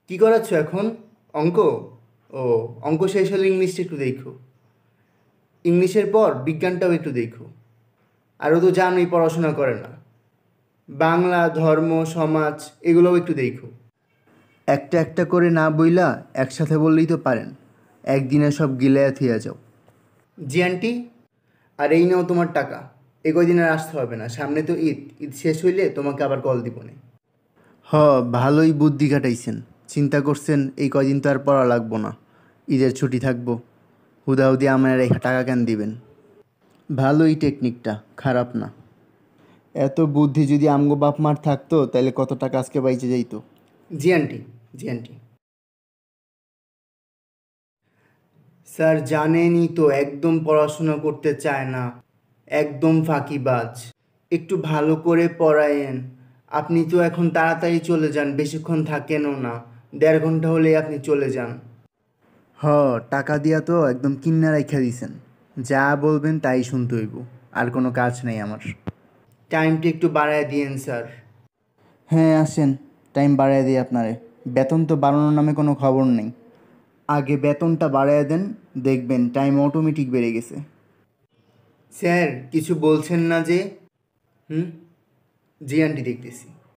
কি করাচ্ছ এখন? অঙ্ক? ও, অঙ্ক শেষ হলে ইংলিশটা একটু দেখো। ইংলিশের পর বিজ্ঞানটাও একটু দেখো। আরও তো জানোই পড়াশোনা করে না। বাংলা, ধর্ম, সমাজ এগুলোও একটু দেখো। একটা একটা করে না বইলা একসাথে বললেই তো পারেন। একদিনে সব গিলায়া থিয়া যাও। জি আন্টি। আর এই নাও তোমার টাকা। এ কয়দিন আর আসতে হবে না, সামনে তো ঈদ। ঈদ শেষ হইলে তোমাকে আবার কল দিবনে। হ, ভালোই বুদ্ধি খাটাইছেন। চিন্তা করছেন এই কয়দিন তো আর পড়া লাগবো না, ঈদের ছুটি থাকবো। হুদাহুদি আমার এই টাকা কেন দিবেন? ভালোই টেকনিকটা, খারাপ না। এত বুদ্ধি যদি আমগো বাপ মার থাকতো তাহলে কত টাকা আজকে বাইচে যাইতো। জি আন্টি, জি আন্টি। স্যার জানেনই তো একদম পড়াশোনা করতে চায় না, একদম ফাঁকিবাজ। একটু ভালো করে পড়ায়েন। আপনি তো এখন তাড়াতাড়ি চলে যান, বেশিক্ষণ থাকেনও না। 1.5 ঘন্টা হলেই আপনি চলে যান। হ, টাকা দিয়া তো একদম কিন্না রাইখা দিছেন। যা বলবেন তাই শুনতে হইব। আর কোনো কাজ নেই আমার। টাইমটা একটু বাড়ায় দিয়েন স্যার। হ্যাঁ আসেন, টাইম বাড়ায় দিই আপনারে। বেতন তো বাড়ানোর নামে কোনো খবর নেই। আগে বেতনটা বাড়ায় দেন, দেখবেন টাইম অটোমেটিক বেড়ে গেছে। স্যার কিছু বলছেন না যে? হুম, জি আন্টি দেখতেছি।